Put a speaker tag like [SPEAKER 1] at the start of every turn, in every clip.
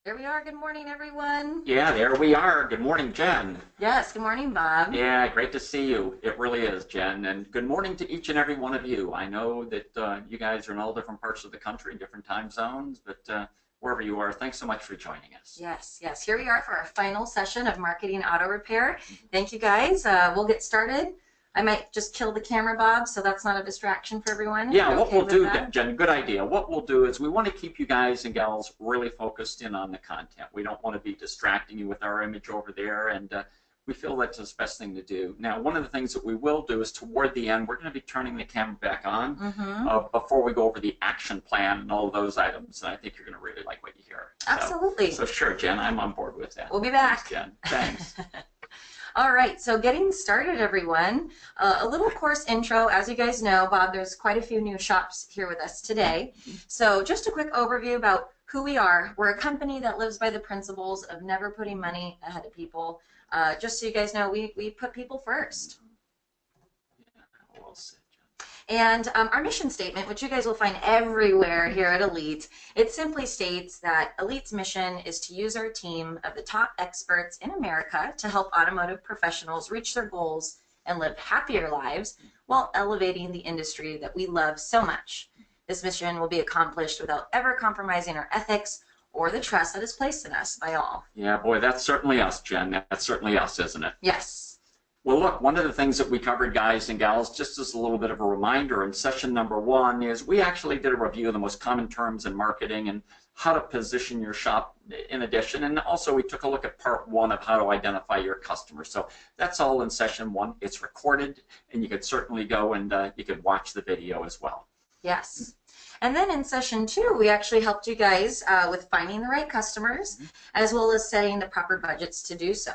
[SPEAKER 1] Here we are. Good morning, everyone.
[SPEAKER 2] Yeah, there we are. Good morning, Jen.
[SPEAKER 1] Yes, good morning, Bob.
[SPEAKER 2] Yeah, great to see you. It really is, Jen. And good morning to each and every one of you. I know that you guys are in all different parts of the country, different time zones, but wherever you are, thanks so much for joining us.
[SPEAKER 1] Yes, yes. Here we are for our final session of Marketing Auto Repair. Thank you, guys. We'll get started. I might just kill the camera, Bob, so that's not a distraction for everyone.
[SPEAKER 2] Yeah, what
[SPEAKER 1] Okay
[SPEAKER 2] we'll
[SPEAKER 1] with
[SPEAKER 2] do,
[SPEAKER 1] that?
[SPEAKER 2] Jen, good idea. What we'll do is we want to keep you guys and gals really focused in on the content. We don't want to be distracting you with our image over there, and we feel that's the best thing to do. Now, one of the things that we will do is toward the end, we're going to be turning the camera back on before we go over the action plan and all of those items, and I think you're going to really like what you hear.
[SPEAKER 1] Absolutely.
[SPEAKER 2] So sure, Jen, I'm on board with that.
[SPEAKER 1] We'll be back.
[SPEAKER 2] Thanks, Jen. Thanks.
[SPEAKER 1] All right, so getting started, everyone. A little course intro. As you guys know, Bob, there's quite a few new shops here with us today. So just a quick overview about who we are. We're a company that lives by the principles of never putting money ahead of people. Just so you guys know, we put people first.
[SPEAKER 2] Yeah, well said, Jen.
[SPEAKER 1] And our mission statement, which you guys will find everywhere here at Elite, it simply states that Elite's mission is to use our team of the top experts in America to help automotive professionals reach their goals and live happier lives while elevating the industry that we love so much. This mission will be accomplished without ever compromising our ethics or the trust that is placed in us by all.
[SPEAKER 2] Yeah, boy, that's certainly us, Jen. That's certainly us, isn't it?
[SPEAKER 1] Yes.
[SPEAKER 2] Well, look, one of the things that we covered, guys and gals, just as a little bit of a reminder in session number 1 is we actually did a review of the most common terms in marketing and how to position your shop in addition. And also we took a look at part 1 of how to identify your customer. So that's all in session 1. It's recorded, and you could certainly go and you could watch the video as well.
[SPEAKER 1] Yes. And then in session 2, we actually helped you guys with finding the right customers, as well as setting the proper budgets to do so.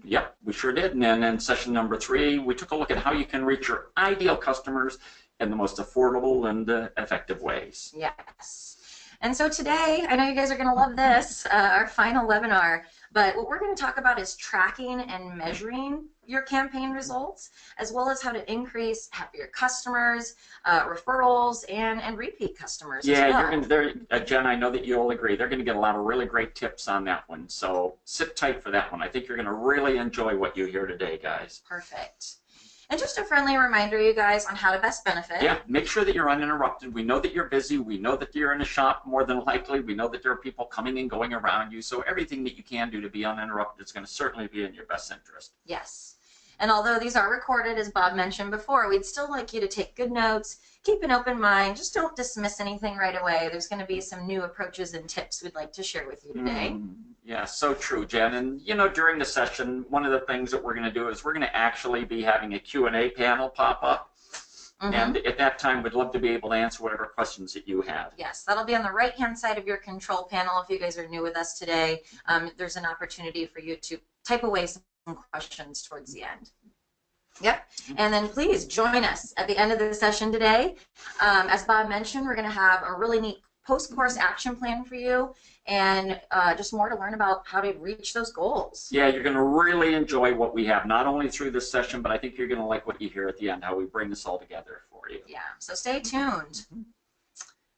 [SPEAKER 2] Yep, we sure did. And then in session number 3, we took a look at how you can reach your ideal customers in the most affordable and effective ways.
[SPEAKER 1] Yes. And so today, I know you guys are going to love this, our final webinar, but what we're going to talk about is tracking and measuring your campaign results, as well as how to increase happier customers, referrals, and repeat customers as well.
[SPEAKER 2] You're going to, Jen, I know that you'll agree, they're going to get a lot of really great tips on that one. So sit tight for that one. I think you're going to really enjoy what you hear today, guys.
[SPEAKER 1] Perfect. And just a friendly reminder, you guys, on how to best benefit.
[SPEAKER 2] Yeah, make sure that you're uninterrupted. We know that you're busy. We know that you're in a shop more than likely. We know that there are people coming and going around you. So everything that you can do to be uninterrupted is going to certainly be in your best interest.
[SPEAKER 1] Yes. And although these are recorded, as Bob mentioned before, we'd still like you to take good notes, keep an open mind, just don't dismiss anything right away. There's going to be some new approaches and tips we'd like to share with you today.
[SPEAKER 2] Yeah, so true, Jen. And, you know, during the session, one of the things that we're going to do is we're going to actually be having a Q&A panel pop up. And at that time, we'd love to be able to answer whatever questions that you have.
[SPEAKER 1] Yes, that'll be on the right-hand side of your control panel. If you guys are new with us today, there's an opportunity for you to type away some questions towards the end. Yep. And then please join us at the end of the session today. As Bob mentioned, we're going to have a really neat post-course action plan for you and just more to learn about how to reach those goals.
[SPEAKER 2] Yeah, you're going to really enjoy what we have, not only through this session, but I think you're going to like what you hear at the end, how we bring this all together for you.
[SPEAKER 1] Yeah, so stay tuned.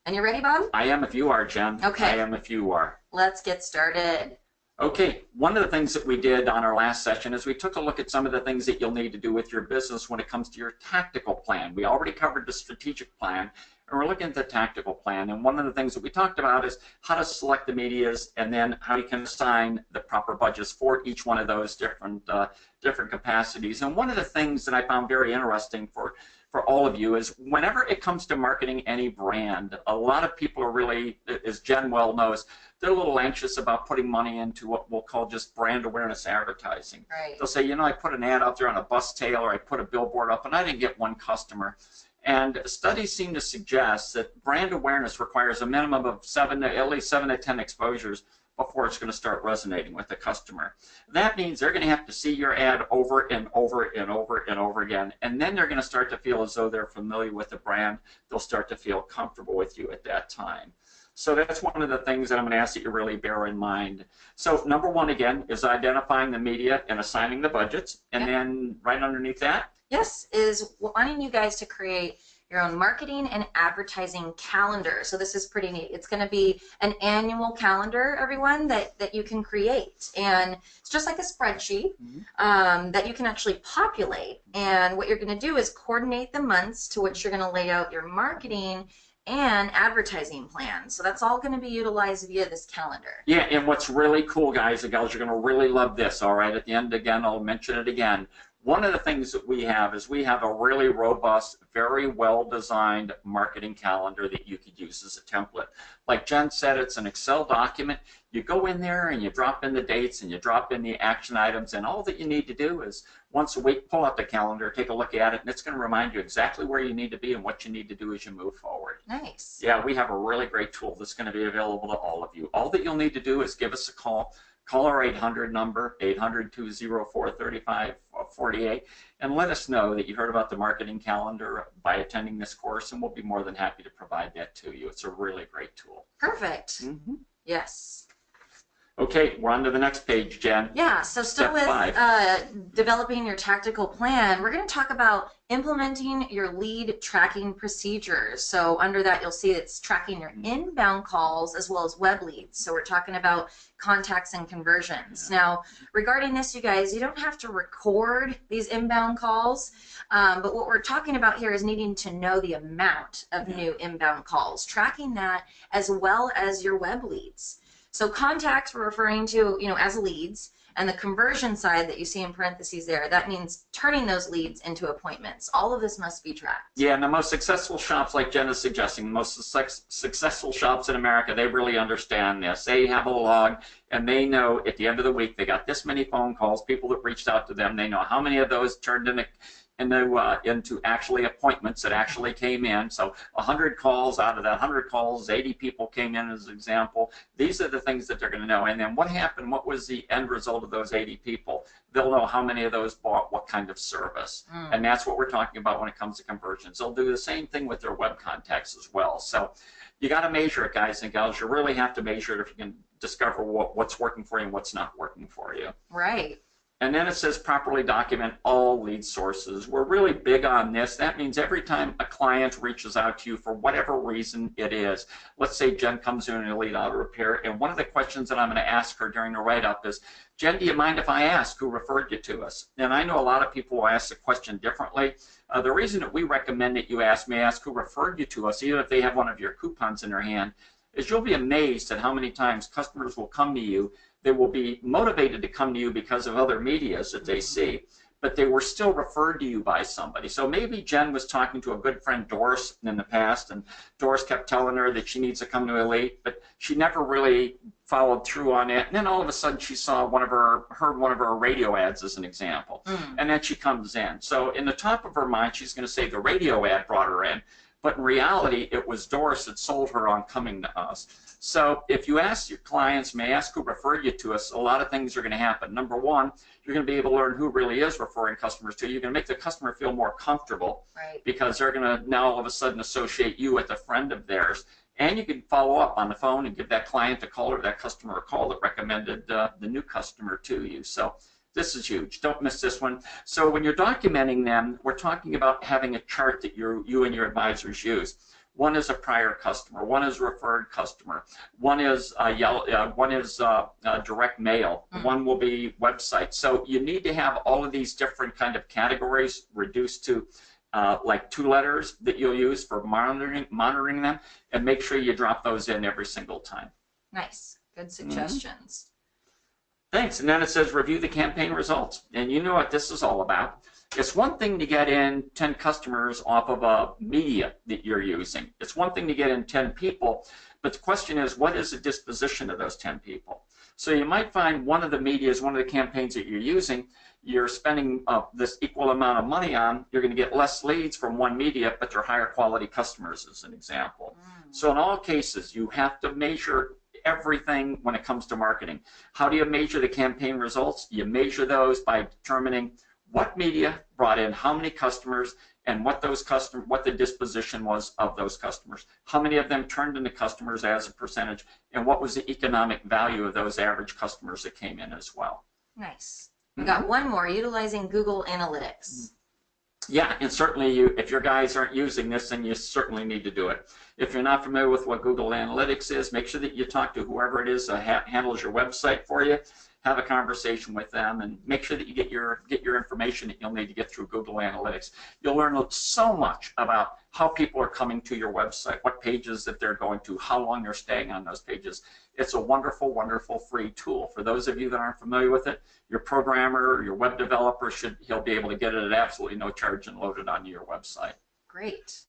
[SPEAKER 1] And you ready, Bob?
[SPEAKER 2] I am if you are, Jen.
[SPEAKER 1] Okay.
[SPEAKER 2] I am if you are.
[SPEAKER 1] Let's get started.
[SPEAKER 2] Okay, one of the things that we did on our last session is we took a look at some of the things that you'll need to do with your business when it comes to your tactical plan. We already covered the strategic plan, and we're looking at the tactical plan. And one of the things that we talked about is how to select the medias and then how you can assign the proper budgets for each one of those different capacities. And one of the things that I found very interesting for all of you is whenever it comes to marketing any brand, a lot of people are really, as Jen well knows, they're a little anxious about putting money into what we'll call just brand awareness advertising.
[SPEAKER 1] Right.
[SPEAKER 2] They'll say, you know, I put an ad out there on a bus tail or I put a billboard up and I didn't get one customer. And studies seem to suggest that brand awareness requires a minimum of at least 7 to 10 exposures before it's going to start resonating with the customer. That means they're going to have to see your ad over and over and over and over again, and then they're going to start to feel as though they're familiar with the brand. They'll start to feel comfortable with you at that time. So that's one of the things that I'm going to ask that you really bear in mind. So number 1, again, is identifying the media and assigning the budgets, and then right underneath that,
[SPEAKER 1] yes, is wanting you guys to create your own marketing and advertising calendar. So this is pretty neat. It's going to be an annual calendar, everyone, that you can create. And it's just like a spreadsheet that you can actually populate. And what you're going to do is coordinate the months to which you're going to lay out your marketing and advertising plan. So that's all going to be utilized via this calendar.
[SPEAKER 2] Yeah, and what's really cool, guys and gals, you're going to really love this, all right? At the end, again, I'll mention it again. One of the things that we have is we have a really robust, very well-designed marketing calendar that you could use as a template. Like Jen said, it's an Excel document. You go in there and you drop in the dates and you drop in the action items, and all that you need to do is once a week pull out the calendar, take a look at it, and it's going to remind you exactly where you need to be and what you need to do as you move forward.
[SPEAKER 1] Nice.
[SPEAKER 2] Yeah, we have a really great tool that's going to be available to all of you. All that you'll need to do is give us a call. Call our 800 number, 800-204-3548, and let us know that you heard about the marketing calendar by attending this course, and we'll be more than happy to provide that to you. It's a really great tool.
[SPEAKER 1] Perfect. Yes.
[SPEAKER 2] Okay, we're on to the next page, Jen.
[SPEAKER 1] Yeah, so still with developing your tactical plan, we're going to talk about implementing your lead tracking procedures. So under that, you'll see it's tracking your inbound calls as well as web leads. So we're talking about contacts and conversions. Now, regarding this, you guys, you don't have to record these inbound calls, but what we're talking about here is needing to know the amount of new inbound calls, tracking that as well as your web leads. So contacts we're referring to, as leads, and the conversion side that you see in parentheses there, that means turning those leads into appointments. All of this must be tracked.
[SPEAKER 2] Yeah, and the most successful shops, like Jen is suggesting, the most successful shops in America, they really understand this. They have a log, and they know at the end of the week they got this many phone calls, people that reached out to them. They know how many of those turned into actually appointments that actually came in. So 100 calls, out of that 100 calls, 80 people came in as an example. These are the things that they're going to know. And then what happened? What was the end result of those 80 people? They'll know how many of those bought what kind of service. And that's what we're talking about when it comes to conversions. They'll do the same thing with their web contacts as well. So you got to measure it, guys and gals. You really have to measure it if you can discover what's working for you and what's not working for you.
[SPEAKER 1] Right.
[SPEAKER 2] And then it says properly document all lead sources. We're really big on this. That means every time a client reaches out to you for whatever reason it is, let's say Jen comes in and a lead auto repair, and one of the questions that I'm going to ask her during the write-up is, Jen, do you mind if I ask who referred you to us? And I know a lot of people will ask the question differently. The reason that we recommend that you ask who referred you to us, even if they have one of your coupons in their hand, is you'll be amazed at how many times customers will come to you. They will be motivated to come to you because of other medias that they see, but they were still referred to you by somebody. So maybe Jen was talking to a good friend, Doris, in the past, and Doris kept telling her that she needs to come to Elite, but she never really followed through on it. And then all of a sudden she saw heard one of her radio ads as an example, and then she comes in. So in the top of her mind, she's going to say the radio ad brought her in, but in reality, it was Doris that sold her on coming to us. So if you ask your clients, may ask who referred you to us, a lot of things are going to happen. Number one, you're going to be able to learn who really is referring customers to you. You're going to make the customer feel more comfortable, because they're going to now all of a sudden associate you with a friend of theirs. And you can follow up on the phone and give that client a call or that customer a call that recommended the new customer to you. So this is huge. Don't miss this one. So when you're documenting them, we're talking about having a chart that you and your advisors use. One is a prior customer. One is a referred customer. One is direct mail. One will be website. So you need to have all of these different kind of categories reduced to like 2 letters that you'll use for monitoring them, and make sure you drop those in every single time.
[SPEAKER 1] Nice. Good suggestions.
[SPEAKER 2] Thanks. And then it says review the campaign results. And you know what this is all about. It's one thing to get in 10 customers off of a media that you're using. It's one thing to get in 10 people, but the question is, what is the disposition of those 10 people? So you might find one of the medias, one of the campaigns that you're using, you're spending this equal amount of money on, you're going to get less leads from one media, but they're higher quality customers, as an example. So in all cases, you have to measure everything when it comes to marketing. How do you measure the campaign results? You measure those by determining what media brought in how many customers, and what the disposition was of those customers. How many of them turned into customers as a percentage, and what was the economic value of those average customers that came in as well.
[SPEAKER 1] Nice. We got one more, utilizing Google Analytics.
[SPEAKER 2] Yeah, and certainly if your guys aren't using this, then you certainly need to do it. If you're not familiar with what Google Analytics is, make sure that you talk to whoever it is that handles your website for you. Have a conversation with them and make sure that you get your information that you'll need to get through Google Analytics. You'll learn so much about how people are coming to your website, what pages that they're going to, how long they're staying on those pages. It's a wonderful, wonderful free tool. For those of you that aren't familiar with it, your programmer, your web developer, he'll be able to get it at absolutely no charge and load it onto your website.
[SPEAKER 1] Great.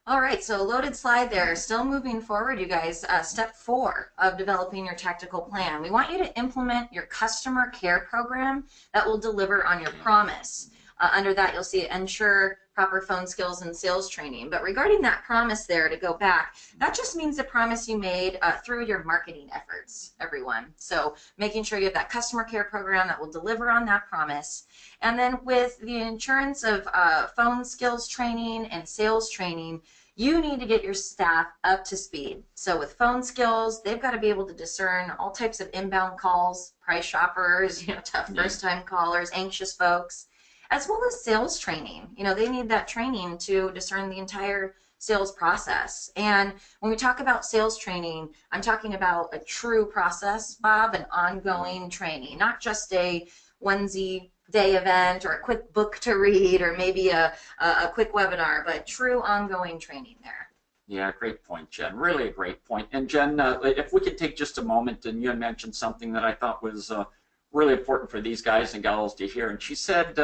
[SPEAKER 1] All right, so loaded slide there. Still moving forward, you guys. Step 4 of developing your tactical plan. We want you to implement your customer care program that will deliver on your promise. Under that, you'll see ensure proper phone skills and sales training. But regarding that promise there, to go back, that just means the promise you made through your marketing efforts, everyone. So making sure you have that customer care program that will deliver on that promise. And then with the insurance of phone skills training and sales training, you need to get your staff up to speed. So with phone skills, they've got to be able to discern all types of inbound calls, price shoppers, tough first-time callers, anxious folks, as well as sales training. They need that training to discern the entire sales process. And when we talk about sales training, I'm talking about a true process, Bob, an ongoing training, not just a onesie day event or a quick book to read or maybe a quick webinar, but true ongoing training there.
[SPEAKER 2] Yeah, great point, Jen. Really a great point. And Jen, if we could take just a moment, and you had mentioned something that I thought was really important for these guys and gals to hear. And she said,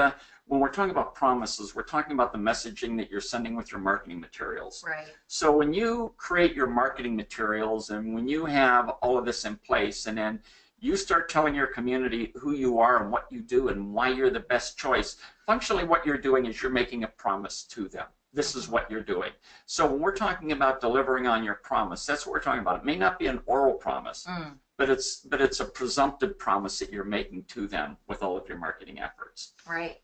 [SPEAKER 2] when we're talking about promises, we're talking about the messaging that you're sending with your marketing materials.
[SPEAKER 1] Right.
[SPEAKER 2] So when you create your marketing materials and when you have all of this in place, and then you start telling your community who you are and what you do and why you're the best choice, functionally what you're doing is you're making a promise to them. This is what you're doing. So when we're talking about delivering on your promise, that's what we're talking about. It may not be an oral promise, but it's a presumptive promise that you're making to them with all of your marketing efforts.
[SPEAKER 1] Right.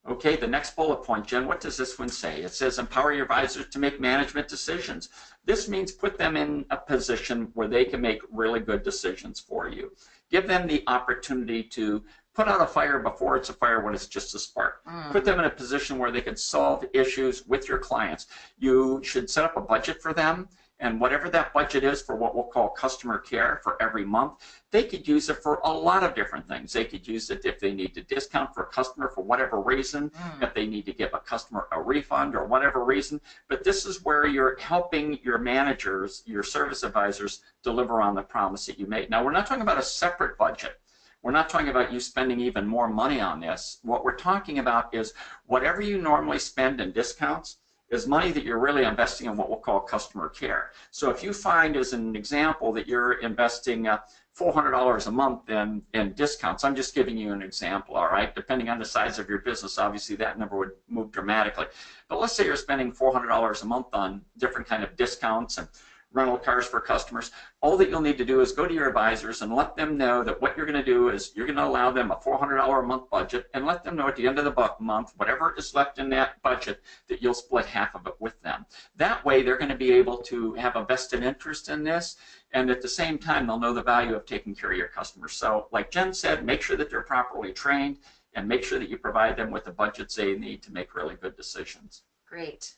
[SPEAKER 2] Okay, the next bullet point, Jen, what does this one say? It says empower your advisors to make management decisions. This means put them in a position where they can make really good decisions for you. Give them the opportunity to put out a fire before it's a fire when it's just a spark. Put them in a position where they can solve issues with your clients. You should set up a budget for them, and whatever that budget is for what we'll call customer care for every month, they could use it for a lot of different things. They could use it if they need to discount for a customer for whatever reason, if they need to give a customer a refund or whatever reason. But this is where you're helping your managers, your service advisors, deliver on the promise that you made. Now, we're not talking about a separate budget. We're not talking about you spending even more money on this. What we're talking about is whatever you normally spend in discounts is money that you're really investing in what we'll call customer care. So if you find, as an example, that you're investing $400 a month in discounts, I'm just giving you an example, all right? Depending on the size of your business, obviously that number would move dramatically. But let's say you're spending $400 a month on different kind of discounts and rental cars for customers. All that you'll need to do is go to your advisors and let them know that what you're going to do is you're going to allow them a $400 a month budget, and let them know at the end of the month, whatever is left in that budget, that you'll split half of it with them. That way they're going to be able to have a vested interest in this, and at the same time they'll know the value of taking care of your customers. So like Jen said, make sure that they're properly trained and make sure that you provide them with the budgets they need to make really good decisions.
[SPEAKER 1] Great.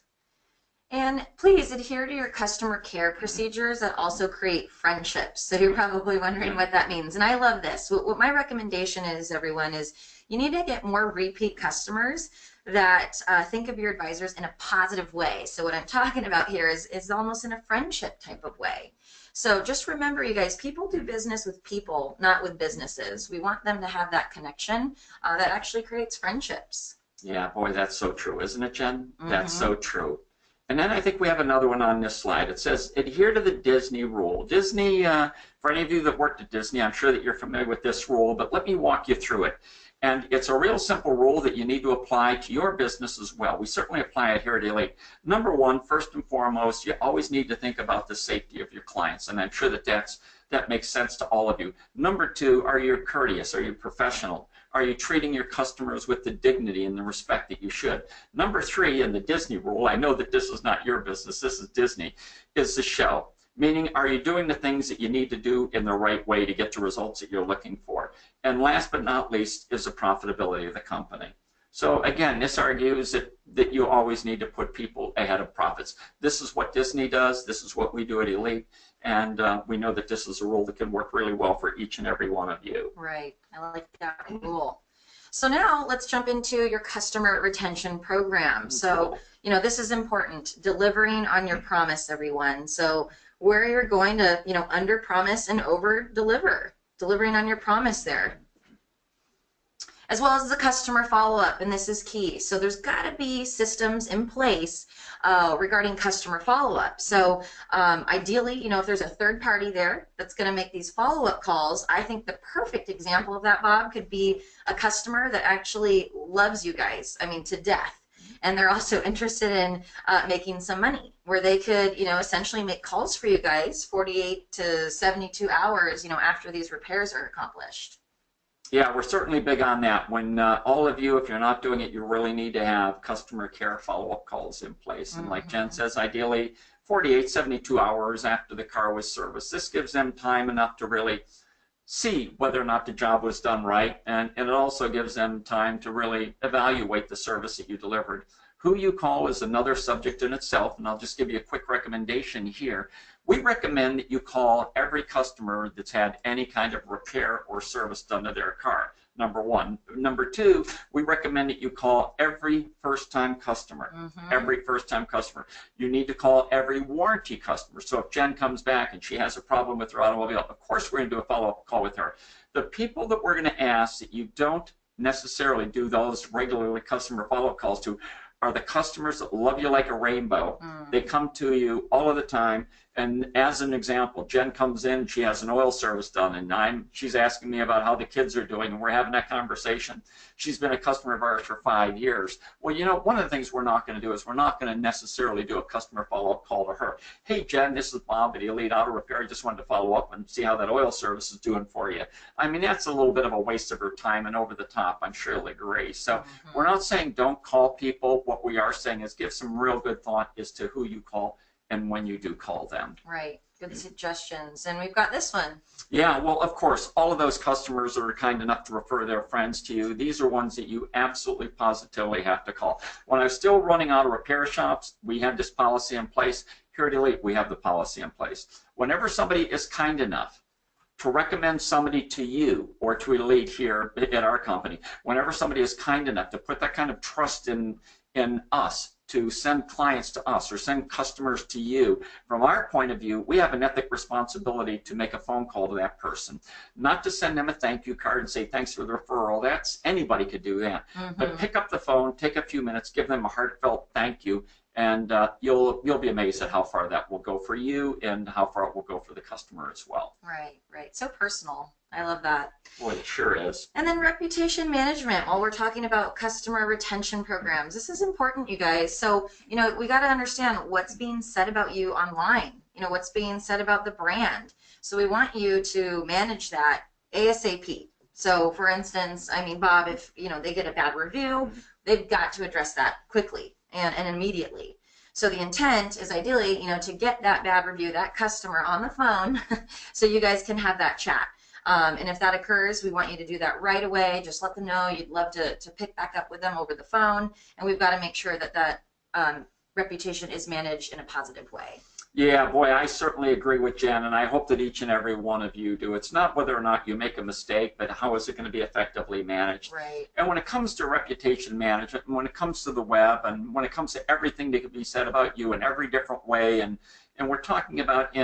[SPEAKER 1] And please adhere to your customer care procedures that also create friendships. So you're probably wondering what that means. And I love this. What my recommendation is, everyone, is you need to get more repeat customers that think of your advisors in a positive way. So what I'm talking about here is almost in a friendship type of way. So just remember, you guys, people do business with people, not with businesses. We want them to have that connection that actually creates friendships.
[SPEAKER 2] Yeah, boy, that's so true, isn't it, Jen? That's so true. And then I think we have another one on this slide. It says, adhere to the Disney rule. Disney, for any of you that worked at Disney, I'm sure that you're familiar with this rule, but let me walk you through it. And it's a real simple rule that you need to apply to your business as well. We certainly apply it here at Elite. Number one, first and foremost, you always need to think about the safety of your clients, and I'm sure that that makes sense to all of you. Number two, are you courteous? Are you professional? Are you treating your customers with the dignity and the respect that you should? Number three, in the Disney rule, I know that this is not your business, this is Disney, is the show. Meaning, are you doing the things that you need to do in the right way to get the results that you're looking for? And last but not least is the profitability of the company. So again, this argues that you always need to put people ahead of profits. This is what Disney does. This is what we do at Elite. And we know that this is a rule that can work really well for each and every one of you.
[SPEAKER 1] Right. I like that rule. So now let's jump into your customer retention program. So, this is important. Delivering on your promise, everyone. So where you're going to, under promise and over deliver. Delivering on your promise there. As well as the customer follow-up, and this is key. So there's got to be systems in place regarding customer follow-up. So ideally, if there's a third party there that's going to make these follow-up calls, I think the perfect example of that, Bob, could be a customer that actually loves you guys, to death. And they're also interested in making some money, where they could, essentially make calls for you guys 48 to 72 hours, after these repairs are accomplished.
[SPEAKER 2] Yeah, we're certainly big on that. When all of you, if you're not doing it, you really need to have customer care follow-up calls in place. And like Jen says, ideally 48, 72 hours after the car was serviced. This gives them time enough to really see whether or not the job was done right. And it also gives them time to really evaluate the service that you delivered. Who you call is another subject in itself, and I'll just give you a quick recommendation here. We recommend that you call every customer that's had any kind of repair or service done to their car, number one. Number two, we recommend that you call every first-time customer, every first-time customer. You need to call every warranty customer. So if Jen comes back and she has a problem with her automobile, of course we're going to do a follow-up call with her. The people that we're going to ask that you don't necessarily do those regularly customer follow-up calls to are the customers that love you like a rainbow. They come to you all of the time. And as an example, Jen comes in, she has an oil service done, and she's asking me about how the kids are doing, and we're having that conversation. She's been a customer of ours for 5 years. Well, one of the things we're not going to do is we're not going to necessarily do a customer follow-up call to her. Hey, Jen, this is Bob at Elite Auto Repair. I just wanted to follow up and see how that oil service is doing for you. That's a little bit of a waste of her time and over the top, I'm sure you'll agree. So we're not saying don't call people. What we are saying is give some real good thought as to who you call and when you do call them.
[SPEAKER 1] Right. Good suggestions. And we've got this one.
[SPEAKER 2] Yeah, well, of course, all of those customers that are kind enough to refer their friends to you, these are ones that you absolutely positively have to call. When I was still running auto repair shops, we had this policy in place. Here at Elite, we have the policy in place. Whenever somebody is kind enough to recommend somebody to you or to Elite here at our company, whenever somebody is kind enough to put that kind of trust in us, to send clients to us or send customers to you, from our point of view, we have an ethic responsibility to make a phone call to that person. Not to send them a thank you card and say thanks for the referral. Anybody could do that. But pick up the phone, take a few minutes, give them a heartfelt thank you, and you'll be amazed at how far that will go for you and how far it will go for the customer as well.
[SPEAKER 1] Right. So personal. I love that.
[SPEAKER 2] Boy, it sure is.
[SPEAKER 1] And then reputation management, while we're talking about customer retention programs. This is important, you guys. So, we got to understand what's being said about you online, what's being said about the brand. So we want you to manage that ASAP. So for instance, Bob, if, they get a bad review, they've got to address that quickly and immediately. So the intent is ideally, to get that bad review, that customer on the phone, so you guys can have that chat. And if that occurs, we want you to do that right away. Just let them know you'd love to pick back up with them over the phone. And we've got to make sure that reputation is managed in a positive way.
[SPEAKER 2] Yeah, boy, I certainly agree with Jen, and I hope that each and every one of you do. It's not whether or not you make a mistake, but how is it going to be effectively managed?
[SPEAKER 1] Right.
[SPEAKER 2] And when it comes to reputation management, and when it comes to the web, and when it comes to everything that can be said about you in every different way, and we're talking about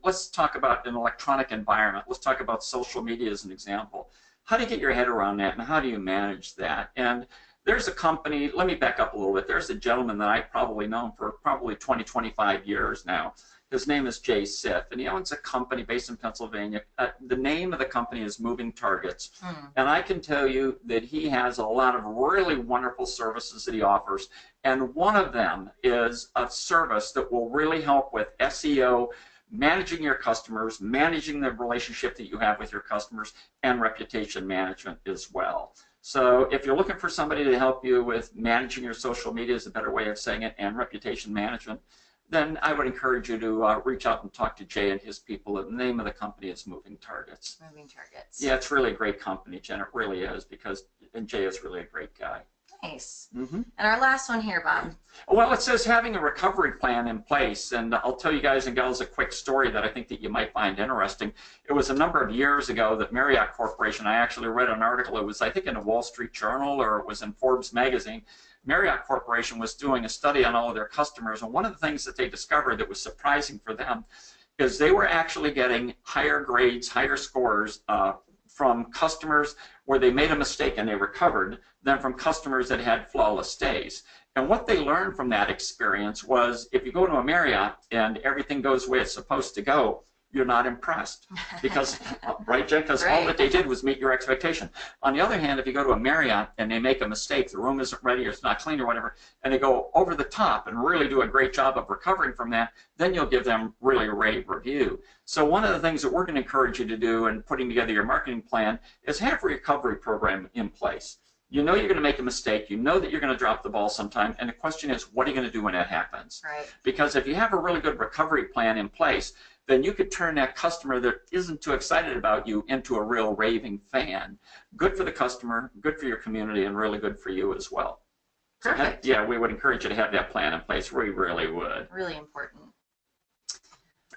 [SPEAKER 2] let's talk about an electronic environment. Let's talk about social media as an example. How do you get your head around that, and how do you manage that? And there's a company, let me back up a little bit. There's a gentleman that I've probably known for probably 20, 25 years now. His name is Jay Siff, and he owns a company based in Pennsylvania. The name of the company is Moving Targets. And I can tell you that he has a lot of really wonderful services that he offers. And one of them is a service that will really help with SEO, managing your customers, managing the relationship that you have with your customers, and reputation management as well. So if you're looking for somebody to help you with managing your social media, is a better way of saying it, and reputation management, then I would encourage you to reach out and talk to Jay and his people. The name of the company is Moving Targets.
[SPEAKER 1] Moving Targets.
[SPEAKER 2] Yeah, it's really a great company, Jen. It really is, and Jay is really a great guy.
[SPEAKER 1] Nice.
[SPEAKER 2] Mm-hmm.
[SPEAKER 1] And our last one here, Bob.
[SPEAKER 2] Well, it says having a recovery plan in place, and I'll tell you guys and gals a quick story that I think that you might find interesting. It was a number of years ago that Marriott Corporation, I actually read an article, it was I think in the Wall Street Journal or it was in Forbes magazine. Marriott Corporation was doing a study on all of their customers, and one of the things that they discovered that was surprising for them is they were actually getting higher grades, higher scores from customers where they made a mistake and they recovered than from customers that had flawless stays. And what they learned from that experience was if you go to a Marriott and everything goes the way it's supposed to go, you're not impressed. Because, right, Jen? Because all that they did was meet your expectation. On the other hand, if you go to a Marriott and they make a mistake, the room isn't ready or it's not clean or whatever, and they go over the top and really do a great job of recovering from that, then you'll give them really a rave review. So one of the things that we're going to encourage you to do in putting together your marketing plan is have a recovery program in place. You know you're going to make a mistake. You know that you're going to drop the ball sometime. And the question is, what are you going to do when that happens?
[SPEAKER 1] Right.
[SPEAKER 2] Because if you have a really good recovery plan in place, then you could turn that customer that isn't too excited about you into a real raving fan. Good for the customer, good for your community, and really good for you as well.
[SPEAKER 1] Perfect.
[SPEAKER 2] So, yeah, we would encourage you to have that plan in place. We really would.
[SPEAKER 1] Really important.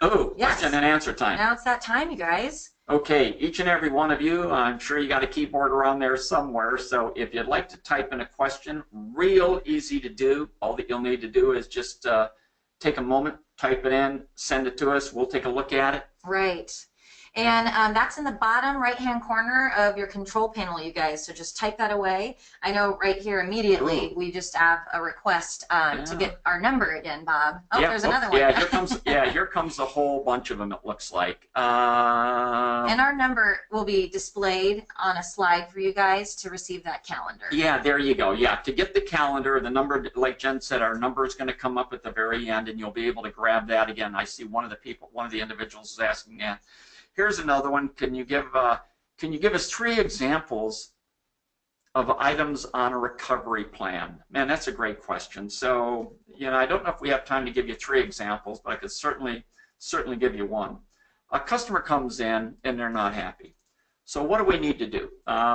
[SPEAKER 2] Oh,
[SPEAKER 1] Yes.
[SPEAKER 2] question and answer time.
[SPEAKER 1] Now it's that time, you guys.
[SPEAKER 2] Okay, each and every one of you, I'm sure you got a keyboard around there somewhere, so if you'd like to type in a question, real easy to do. All that you'll need to do is just take a moment, type it in, send it to us. We'll take a look at it.
[SPEAKER 1] Right. And that's in the bottom right-hand corner of your control panel, you guys. So just type that away. I know right here immediately we just have a request to get our number again, Bob. Oh,
[SPEAKER 2] yeah,
[SPEAKER 1] there's another one.
[SPEAKER 2] Here comes a whole bunch of them, it looks like.
[SPEAKER 1] And our number will be displayed on a slide for you guys to receive that calendar.
[SPEAKER 2] Yeah, there you go. Yeah, to get the calendar, the number, like Jen said, our number is going to come up at the very end, and you'll be able to grab that again. I see one of the individuals is asking that. Here's another one. Can you give us 3 examples of items on a recovery plan? Man, that's a great question. So, I don't know if we have time to give you 3 examples, but I could certainly give you one. A customer comes in and they're not happy. So what do we need to do?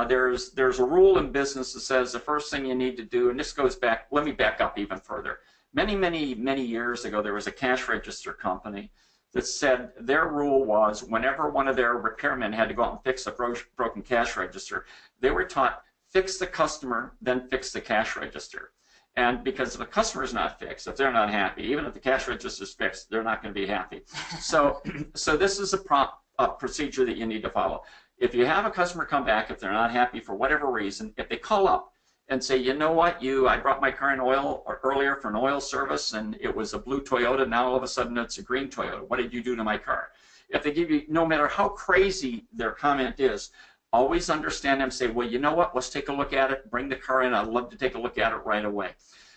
[SPEAKER 2] There's a rule in business that says the first thing you need to do, and this goes back, let me back up even further. Many years ago, there was a cash register company that said their rule was whenever one of their repairmen had to go out and fix a broken cash register, they were taught, fix the customer, then fix the cash register. And because if the customer's not fixed, if they're not happy, even if the cash register's fixed, they're not going to be happy. So this is a procedure that you need to follow. If you have a customer come back, if they're not happy for whatever reason, if they call up and say, you know what, I brought my car in oil earlier for an oil service and it was a blue Toyota, now all of a sudden it's a green Toyota. What did you do to my car? If they give you, no matter how crazy their comment is, always understand them, say, well, you know what, let's take a look at it, bring the car in, I'd love to take a look at it right away.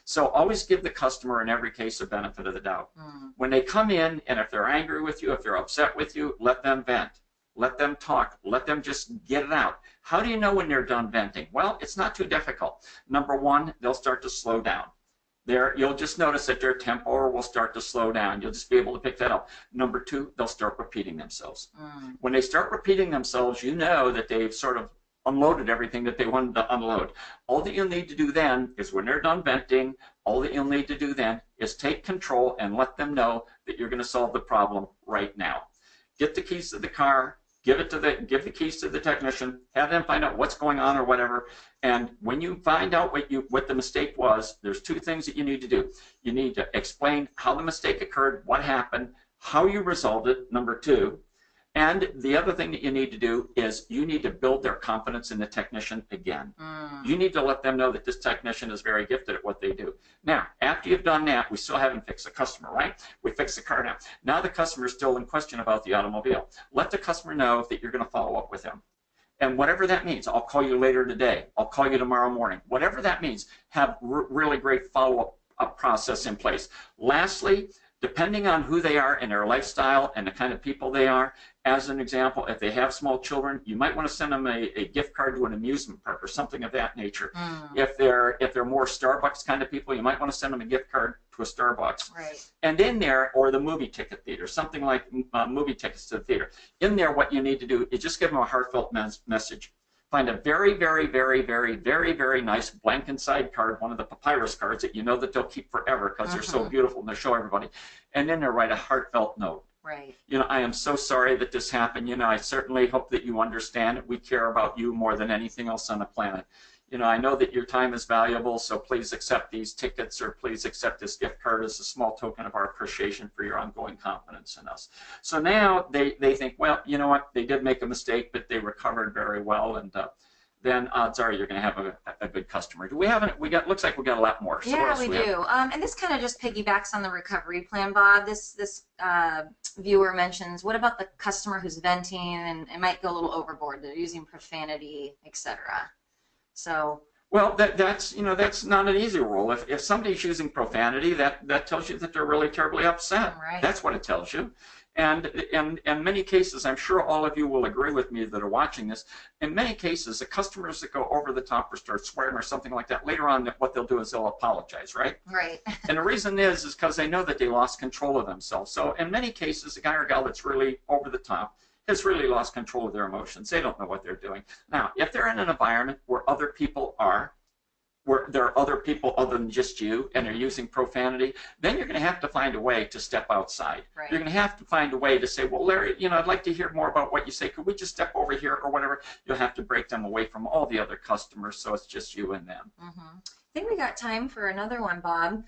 [SPEAKER 2] So always give the customer, in every case, a benefit of the doubt. When they come in, and if they're angry with you, if they're upset with you, let them vent. Let them talk. Let them just get it out. How do you know when they're done venting? Well, it's not too difficult. Number one, they'll start to slow down. You'll just notice that their tempo will start to slow down. You'll just be able to pick that up. Number two, they'll start repeating themselves. When they start repeating themselves, you know that they've sort of unloaded everything that they wanted to unload. All that you'll need to do then is when they're done venting, all that you'll need to do then is take control and let them know that you're going to solve the problem right now. Get the keys to the car, give the keys to the technician, have them find out what's going on or whatever. And when you find out what the mistake was, there's 2 things that you need to do. You need to explain how the mistake occurred, what happened, how you resolved it, number 2. And the other thing that you need to do is you need to build their confidence in the technician again. You need to let them know that this technician is very gifted at what they do. Now, after you've done that, we still haven't fixed the customer, right? We fixed the car now. Now the customer is still in question about the automobile. Let the customer know that you're going to follow up with them. And whatever that means, I'll call you later today. I'll call you tomorrow morning. Whatever that means, have really great follow-up process in place. Lastly, depending on who they are and their lifestyle and the kind of people they are, as an example, if they have small children, you might want to send them a gift card to an amusement park or something of that nature. If they're more Starbucks kind of people, you might want to send them a gift card to a Starbucks.
[SPEAKER 1] Right.
[SPEAKER 2] And in there, or the movie ticket theater, something like movie tickets to the theater. In there, what you need to do is just give them a heartfelt message. find a very, very, very, very, very, very nice blank inside card, one of the papyrus cards that you know that they'll keep forever because they're so beautiful and they show everybody. And then they write a heartfelt note.
[SPEAKER 1] Right.
[SPEAKER 2] You know, I am so sorry that this happened. You know, I certainly hope that you understand it. We care about you more than anything else on the planet. You know, I know that your time is valuable, so please accept these tickets or please accept this gift card as a small token of our appreciation for your ongoing confidence in us. So now they think, well, you know what, they did make a mistake, but they recovered very well, and then odds are you're going to have a good customer. Do we have we got? Looks like we got a lot more. So
[SPEAKER 1] yeah, we do. And this kind of just piggybacks on the recovery plan, Bob. This viewer mentions, what about the customer who's venting and it might go a little overboard? They're using profanity, etc. So.
[SPEAKER 2] Well, that's not an easy rule. If somebody's using profanity, that tells you that they're really terribly upset.
[SPEAKER 1] Right.
[SPEAKER 2] That's what it tells you. And in many cases, I'm sure all of you will agree with me that are watching this, in many cases, the customers that go over the top or start swearing or something like that, later on, what they'll do is they'll apologize, right?
[SPEAKER 1] Right.
[SPEAKER 2] And the reason is because they know that they lost control of themselves. So in many cases, a guy or gal that's really over the top has really lost control of their emotions. They don't know what they're doing. Now, if they're in an environment where other people are, where there are other people other than just you, and they're using profanity, then you're going to have to find a way to step outside.
[SPEAKER 1] Right.
[SPEAKER 2] You're going to have to find a way to say, well, Larry, you know, I'd like to hear more about what you say. Could we just step over here or whatever? You'll have to break them away from all the other customers, so it's just you and them.
[SPEAKER 1] I think we got time for another one, Bob.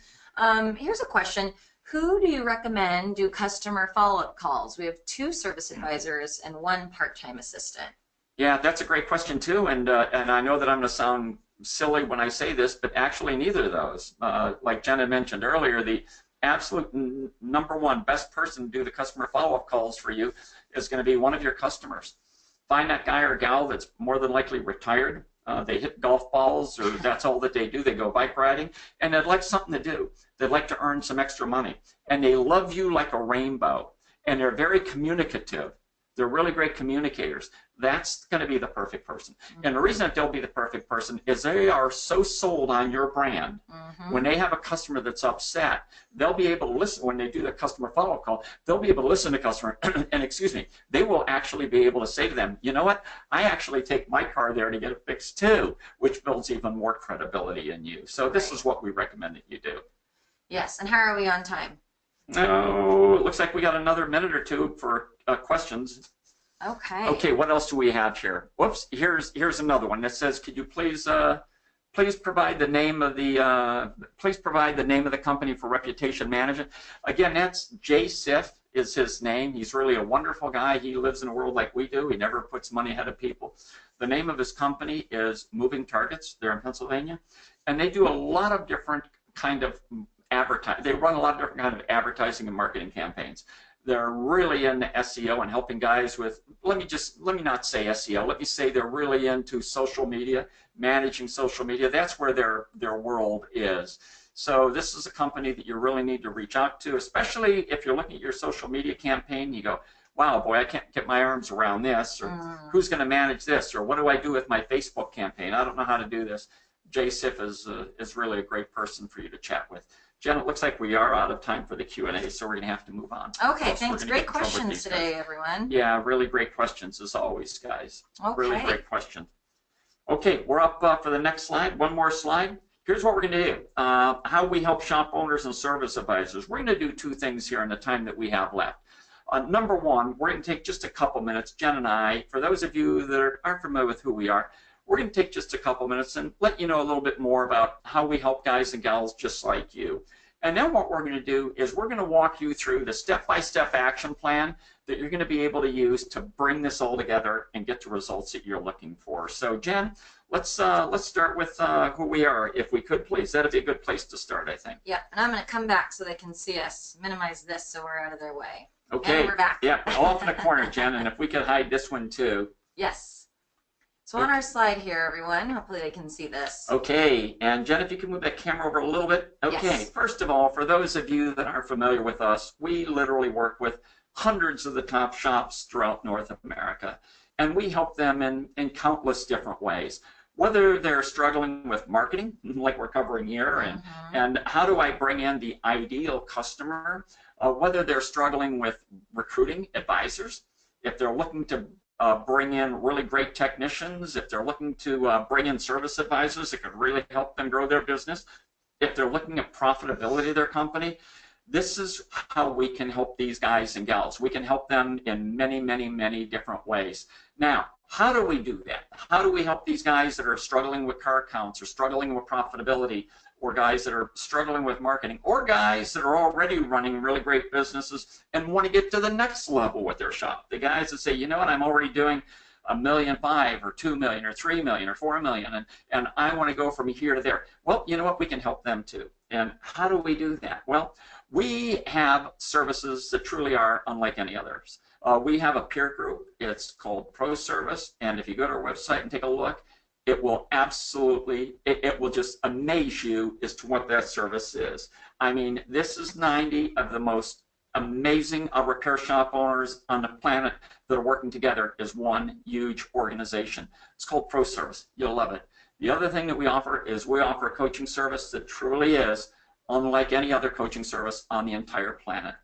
[SPEAKER 1] Here's a question. Who do you recommend do customer follow-up calls? We have 2 service advisors and 1 part-time assistant.
[SPEAKER 2] Yeah, that's a great question too, and I know that I'm going to sound silly when I say this, but actually neither of those. Like Jenna mentioned earlier, the absolute number 1 best person to do the customer follow-up calls for you is going to be one of your customers. Find that guy or gal that's more than likely retired. They hit golf balls, or that's all that they do. They go bike riding, and they'd like something to do. They'd like to earn some extra money, and they love you like a rainbow, and they're very communicative. They're really great communicators. That's going to be the perfect person. And the reason that they'll be the perfect person is they are so sold on your brand. When they have a customer that's upset, they'll be able to listen. When they do the customer follow-up call, they'll be able to listen to the customer, and excuse me, they will actually be able to say to them, you know what, I actually take my car there to get it fixed too, which builds even more credibility in you. So this is what we recommend that you do.
[SPEAKER 1] Yes, and how are we on time?
[SPEAKER 2] Oh, it looks like we got another minute or 2 for questions.
[SPEAKER 1] Okay.
[SPEAKER 2] Okay, what else do we have here? Whoops, here's another one that says, could you please provide the name of the company for reputation management? Again, that's Jay Siff is his name. He's really a wonderful guy. He lives in a world like we do. He never puts money ahead of people. The name of his company is Moving Targets. They're in Pennsylvania, and they do a lot of different kind of they run a lot of different kind of advertising and marketing campaigns. They're really into SEO and helping guys with, let me not say SEO, let me say they're really into social media, managing social media. That's where their world is. So this is a company that you really need to reach out to, especially if you're looking at your social media campaign. You go, wow, boy, I can't get my arms around this, or who's going to manage this, or what do I do with my Facebook campaign? I don't know how to do this. Jay Siff is really a great person for you to chat with. Jen, it looks like we are out of time for the Q&A, so we're going to have to move on.
[SPEAKER 1] Okay, thanks. Great questions today, everyone.
[SPEAKER 2] Yeah, really great questions as always, guys.
[SPEAKER 1] Okay.
[SPEAKER 2] Really great questions. Okay, we're up for the next slide. One more slide. Here's what we're going to do. How we help shop owners and service advisors. We're going to do 2 things here in the time that we have left. Number 1, we're going to take just a couple minutes, Jen and I, for those of you that aren't familiar with who we are, we're going to take just a couple minutes and let you know a little bit more about how we help guys and gals just like you. And then what we're going to do is we're going to walk you through the step-by-step action plan that you're going to be able to use to bring this all together and get the results that you're looking for. So Jen, let's start with who we are, if we could, please. That'd be a good place to start, I think.
[SPEAKER 1] Yeah, and I'm going to come back so they can see us. Minimize this so we're out of their way.
[SPEAKER 2] Okay.
[SPEAKER 1] And we're back.
[SPEAKER 2] Yeah, off in the corner, Jen, and if we could hide this one too.
[SPEAKER 1] Yes. So on our slide here, everyone, hopefully they can see this.
[SPEAKER 2] Okay, and Jen, if you can move that camera over a little bit. Okay,
[SPEAKER 1] yes.
[SPEAKER 2] First of all, for those of you that aren't familiar with us, we literally work with hundreds of the top shops throughout North America, and we help them in countless different ways. Whether they're struggling with marketing, like we're covering here, and how do I bring in the ideal customer, whether they're struggling with recruiting advisors, if they're looking to bring in really great technicians, if they're looking to bring in service advisors that could really help them grow their business, if they're looking at profitability of their company, this is how we can help these guys and gals. We can help them in many, many, many different ways. Now, how do we do that? How do we help these guys that are struggling with car counts or struggling with profitability, or guys that are struggling with marketing, or guys that are already running really great businesses and want to get to the next level with their shop? The guys that say, you know what, I'm already doing $1.5 million or $2 million or $3 million or $4 million, and I want to go from here to there. Well, you know what, we can help them too. And how do we do that? Well, we have services that truly are unlike any others. We have a peer group. It's called Pro Service, and if you go to our website and take a look, it will absolutely, it will just amaze you as to what that service is. I mean, this is 90 of the most amazing repair shop owners on the planet that are working together as one huge organization. It's called Pro Service. You'll love it. The other thing that we offer is we offer a coaching service that truly is unlike any other coaching service on the entire planet.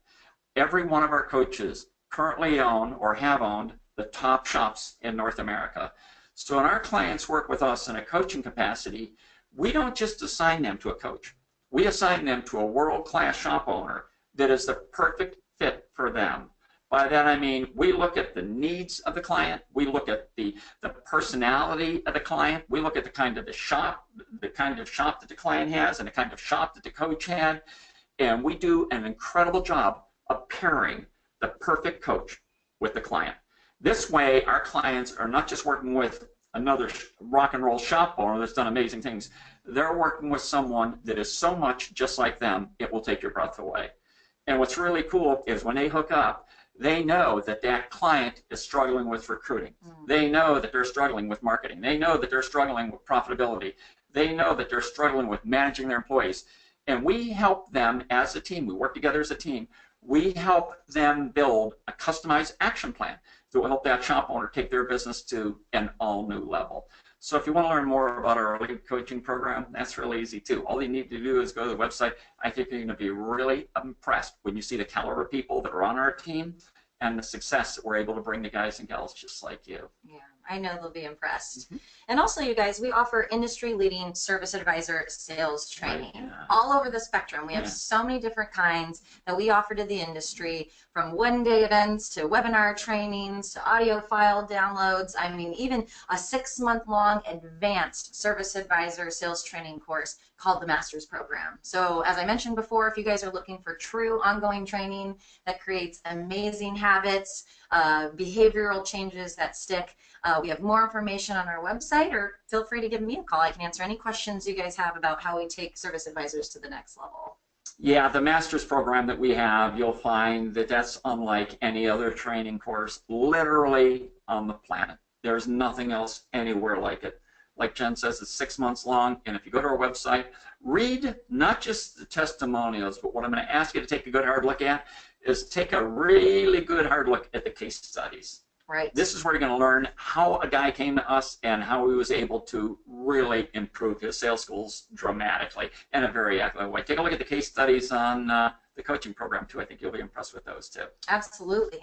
[SPEAKER 2] Every one of our coaches currently own or have owned the top shops in North America. So when our clients work with us in a coaching capacity, we don't just assign them to a coach. We assign them to a world-class shop owner that is the perfect fit for them. By that I mean we look at the needs of the client, we look at the personality of the client, we look at the kind of shop that the client has and the kind of shop that the coach had, and we do an incredible job of pairing the perfect coach with the client. This way, our clients are not just working with another rock and roll shop owner that's done amazing things. They're working with someone that is so much just like them, it will take your breath away. And what's really cool is when they hook up, they know that that client is struggling with recruiting. They know that they're struggling with marketing. They know that they're struggling with profitability. They know that they're struggling with managing their employees. And we help them as a team. We work together as a team. We help them build a customized action plan that will help that shop owner take their business to an all-new level. So if you want to learn more about our elite coaching program, that's really easy too. All you need to do is go to the website. I think you're going to be really impressed when you see the caliber of people that are on our team and the success that we're able to bring to guys and gals just like you.
[SPEAKER 1] Yeah, I know they'll be impressed. And also, you guys, we offer industry-leading service advisor sales training all over the spectrum. We have so many different kinds that we offer to the industry, from one-day events to webinar trainings to audio file downloads. I mean, even a 6-month-long advanced service advisor sales training course called the Master's Program. So as I mentioned before, if you guys are looking for true ongoing training that creates amazing habits, behavioral changes that stick, we have more information on our website, or feel free to give me a call. I can answer any questions you guys have about how we take service advisors to the next level.
[SPEAKER 2] Yeah, the master's program that we have, you'll find that that's unlike any other training course literally on the planet. There's nothing else anywhere like it. Like Jen says, it's 6 months long, and if you go to our website, read not just the testimonials, but what I'm going to ask you to take a good hard look at is take a really good hard look at the case studies.
[SPEAKER 1] Right.
[SPEAKER 2] This is where you're going to learn how a guy came to us and how he was able to really improve his sales skills dramatically in a very accurate way. Take a look at the case studies on the coaching program too. I think you'll be impressed with those too.
[SPEAKER 1] Absolutely.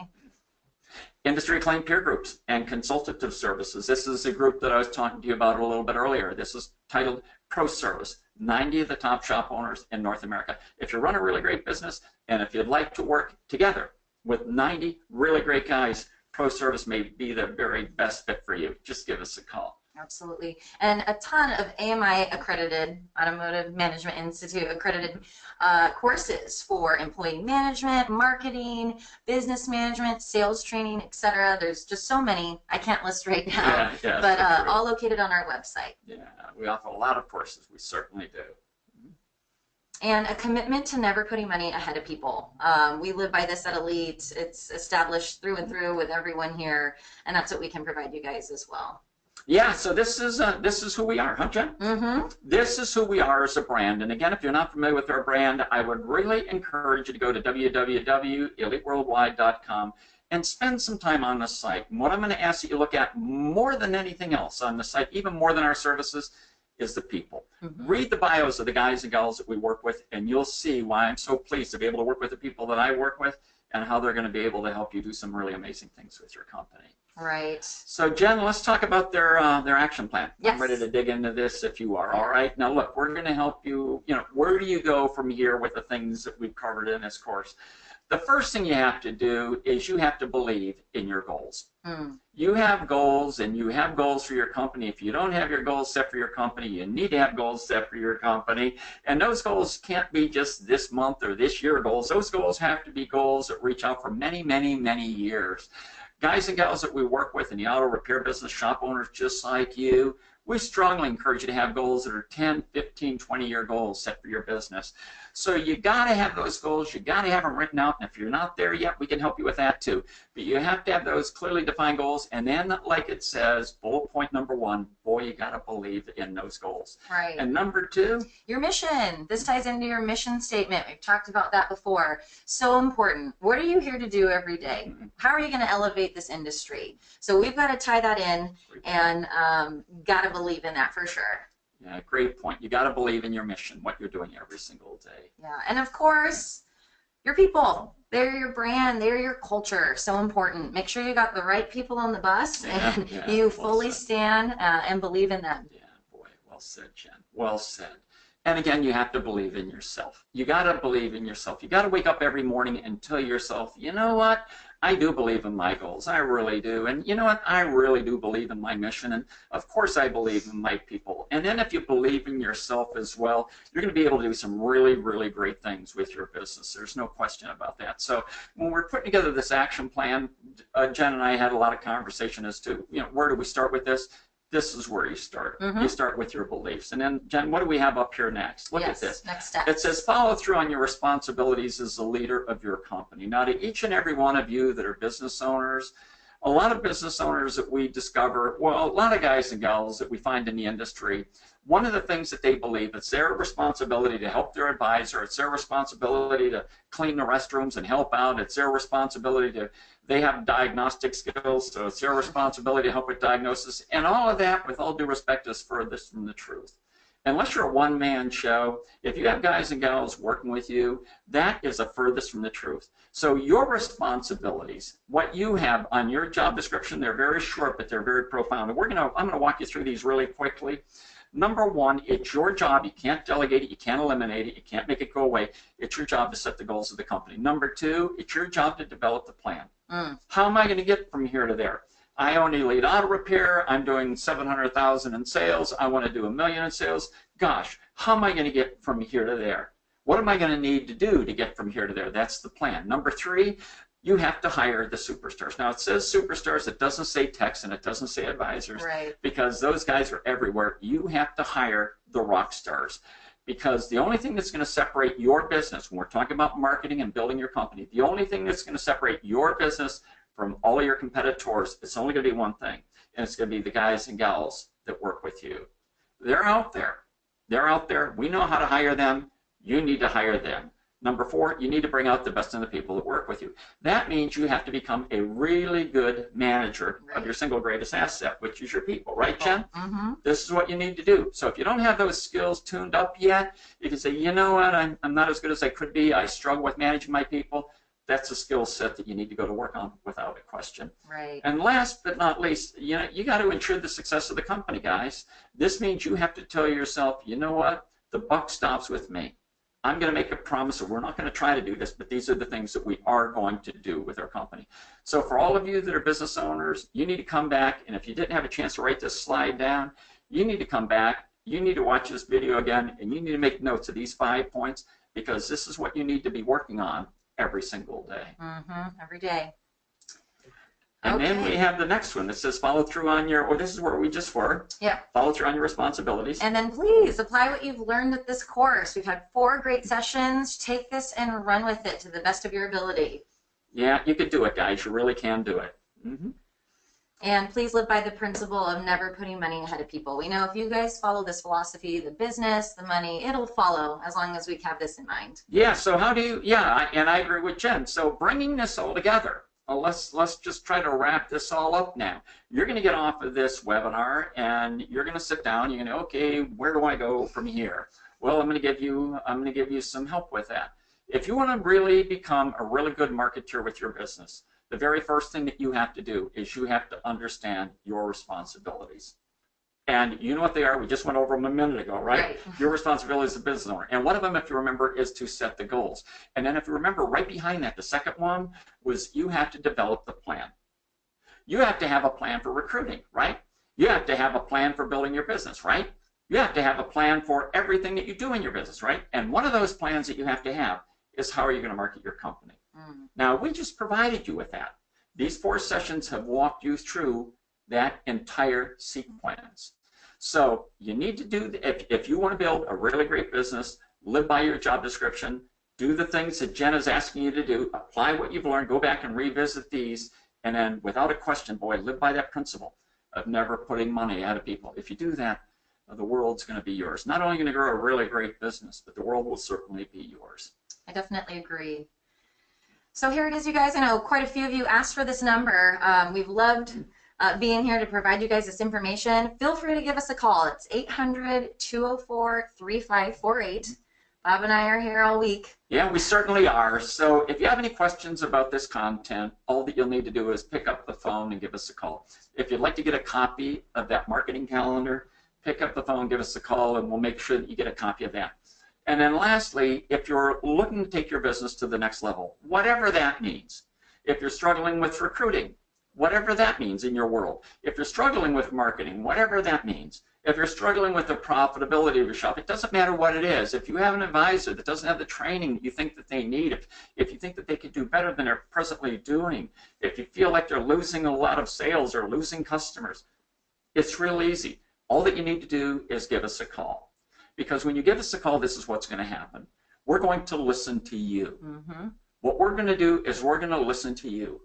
[SPEAKER 2] Industry acclaimed peer groups and consultative services. This is a group that I was talking to you about a little bit earlier. This is titled Pro Service, 90 of the top shop owners in North America. If you run a really great business and if you'd like to work together with 90 really great guys, Pro Service may be the very best fit for you. Just give us a call.
[SPEAKER 1] Absolutely. And a ton of AMI accredited, Automotive Management Institute accredited courses for employee management, marketing, business management, sales training, etc. There's just so many I can't list right now, but all located on our website.
[SPEAKER 2] Yeah, we offer a lot of courses. We certainly do.
[SPEAKER 1] And a commitment to never putting money ahead of people. We live by this at Elite. It's established through and through with everyone here, and that's what we can provide you guys as well.
[SPEAKER 2] Yeah, so this is who we are, huh, Jen? This is who we are as a brand. And again, if you're not familiar with our brand, I would really encourage you to go to www.eliteworldwide.com and spend some time on the site. And what I'm going to ask that you look at more than anything else on the site, even more than our services, is the people. Read the bios of the guys and gals that we work with, and you'll see why I'm so pleased to be able to work with the people that I work with and how they're going to be able to help you do some really amazing things with your company.
[SPEAKER 1] Right.
[SPEAKER 2] So Jen, let's talk about their action plan.
[SPEAKER 1] Yes.
[SPEAKER 2] I'm ready to dig into this if you are.
[SPEAKER 1] Yeah.
[SPEAKER 2] All right. Now look, we're going to help you. You know, where do you go from here with the things that we've covered in this course? The first thing you have to do is you have to believe in your goals. You have goals and you have goals for your company. If you don't have your goals set for your company, you need to have goals set for your company. And those goals can't be just this month or this year goals. Those goals have to be goals that reach out for many, many, many years. Guys and gals that we work with in the auto repair business, shop owners just like you, we strongly encourage you to have goals that are 10, 15, 20-year goals set for your business. So you got to have those goals. You got to have them written out. And if you're not there yet, we can help you with that too. But you have to have those clearly defined goals. And then, like it says, bullet point number 1, boy, you got to believe in those goals.
[SPEAKER 1] Right.
[SPEAKER 2] And number 2,
[SPEAKER 1] your mission. This ties into your mission statement. We've talked about that before. So important. What are you here to do every day? How are you going to elevate this industry? So we've got to tie that in and got to believe in that for sure.
[SPEAKER 2] Yeah, great point. You got to believe in your mission, what you're doing every single day.
[SPEAKER 1] Yeah, and of course, your people. They're your brand. They're your culture. So important. Make sure you got the right people on the bus and you fully stand and believe in them.
[SPEAKER 2] Yeah, boy, well said, Jen. Well said. And again, you have to believe in yourself. You got to believe in yourself. You got to wake up every morning and tell yourself, you know what? I do believe in my goals. I really do. And you know what? I really do believe in my mission. And of course, I believe in my people. And then if you believe in yourself as well, you're going to be able to do some really, really great things with your business. There's no question about that. So when we're putting together this action plan, Jen and I had a lot of conversation as to, you know, where do we start with this? This is where you start. You start with your beliefs. And then, Jen, what do we have up here next? Look at this.
[SPEAKER 1] Next step.
[SPEAKER 2] It says follow through on your responsibilities as the leader of your company. Now, to each and every one of you that are business owners, a lot of business owners that we discover, well, a lot of guys and gals that we find in the industry, one of the things that they believe, it's their responsibility to help their advisor, it's their responsibility to clean the restrooms and help out, it's their responsibility to, they have diagnostic skills, so it's their responsibility to help with diagnosis, and all of that, with all due respect, is furthest from the truth. Unless you're a one-man show, if you have guys and gals working with you, that is the furthest from the truth. So your responsibilities, what you have on your job description, they're very short, but they're very profound. And I'm going to walk you through these really quickly. Number 1, it's your job. You can't delegate it. You can't eliminate it. You can't make it go away. It's your job to set the goals of the company. Number 2, it's your job to develop the plan. How am I going to get from here to there? I only lead auto repair. I'm doing 700,000 in sales. I want to do $1 million in sales. Gosh, how am I going to get from here to there? What am I going to need to do to get from here to there? That's the plan. Number 3, you have to hire the superstars. Now, it says superstars. It doesn't say techs and it doesn't say advisors, because those guys are everywhere. You have to hire the rock stars, because the only thing that's going to separate your business, when we're talking about marketing and building your company, the only thing that's going to separate your business from all of your competitors, it's only going to be one thing, and it's going to be the guys and gals that work with you. They're out there. They're out there. We know how to hire them. You need to hire them. Number 4, you need to bring out the best in the people that work with you. That means you have to become a really good manager of your single greatest asset, which is your people. Right, Jen? This is what you need to do. So if you don't have those skills tuned up yet, you can say, you know what, I'm not as good as I could be. I struggle with managing my people. That's a skill set that you need to go to work on without a question. And last but not least, you got to ensure the success of the company, guys. This means you have to tell yourself, you know what, the buck stops with me. I'm going to make a promise that we're not going to try to do this, but these are the things that we are going to do with our company. So for all of you that are business owners, you need to come back, and if you didn't have a chance to write this slide down, you need to come back, you need to watch this video again, and you need to make notes of these 5 points, because this is what you need to be working on every single day.
[SPEAKER 1] Every day.
[SPEAKER 2] And then we have the next one that says follow through on your, this is where we just were. Follow through on your responsibilities.
[SPEAKER 1] And then please apply what you've learned at this course. We've had 4 great sessions. Take this and run with it to the best of your ability.
[SPEAKER 2] Yeah, you could do it, guys. You really can do it.
[SPEAKER 1] And please live by the principle of never putting money ahead of people. We know if you guys follow this philosophy, the business, the money, it'll follow as long as we have this in mind.
[SPEAKER 2] Yeah, so how do you, and I agree with Jen. So bringing this all together, let's just try to wrap this all up now. You're going to get off of this webinar and you're going to sit down. You're going to, okay, where do I go from here? Well, I'm going to give you some help with that. If you want to really become a really good marketer with your business, the very first thing that you have to do is you have to understand your responsibilities. And you know what they are. We just went over them a minute ago, right? Your responsibility as a business owner. And one of them, if you remember, is to set the goals. And then if you remember, right behind that, the second one was you have to develop the plan. You have to have a plan for recruiting, right? You have to have a plan for building your business, right? You have to have a plan for everything that you do in your business, right? And one of those plans that you have to have is how are you going to market your company? Now, we just provided you with that. These 4 sessions have walked you through that entire sequence. So you need to do, if you want to build a really great business, live by your job description, do the things that Jen is asking you to do, apply what you've learned, go back and revisit these, and then without a question, boy, live by that principle of never putting money out of people. If you do that, the world's going to be yours. Not only going to grow a really great business, but the world will certainly be yours.
[SPEAKER 1] I definitely agree. So here it is, you guys. I know quite a few of you asked for this number. We've loved being here to provide you guys this information. Feel free to give us a call. It's 800-204-3548. Bob and I are here all week.
[SPEAKER 2] Yeah, we certainly are. So if you have any questions about this content, all that you'll need to do is pick up the phone and give us a call. If you'd like to get a copy of that marketing calendar, pick up the phone, give us a call, and we'll make sure that you get a copy of that. And then lastly, if you're looking to take your business to the next level, whatever that means, if you're struggling with recruiting, whatever that means in your world, if you're struggling with marketing, whatever that means, if you're struggling with the profitability of your shop, it doesn't matter what it is. If you have an advisor that doesn't have the training that you think that they need, if you think that they could do better than they're presently doing, if you feel like they're losing a lot of sales or losing customers, it's real easy. All that you need to do is give us a call. Because when you give us a call, this is what's going to happen. We're going to listen to you. What we're going to do is we're going to listen to you.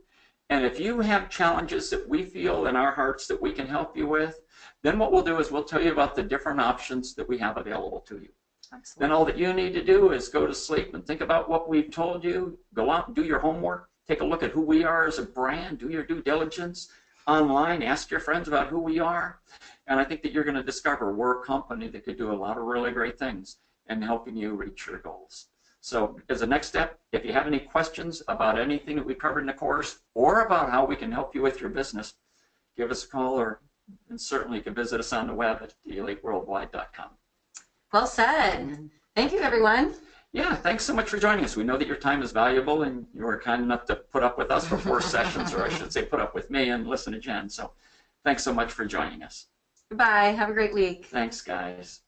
[SPEAKER 2] And if you have challenges that we feel in our hearts that we can help you with, then what we'll do is we'll tell you about the different options that we have available to you.
[SPEAKER 1] Excellent.
[SPEAKER 2] Then all that you need to do is go to sleep and think about what we've told you. Go out and do your homework. Take a look at who we are as a brand. Do your due diligence online. Ask your friends about who we are. And I think that you're going to discover we're a company that could do a lot of really great things in helping you reach your goals. So as a next step, if you have any questions about anything that we covered in the course or about how we can help you with your business, give us a call, and certainly you can visit us on the web at eliteworldwide.com.
[SPEAKER 1] Well said. Thank you, everyone.
[SPEAKER 2] Yeah, thanks so much for joining us. We know that your time is valuable, and you were kind enough to put up with us for 4 sessions, or I should say put up with me and listen to Jen. So thanks so much for joining us.
[SPEAKER 1] Goodbye. Have a great week.
[SPEAKER 2] Thanks, guys.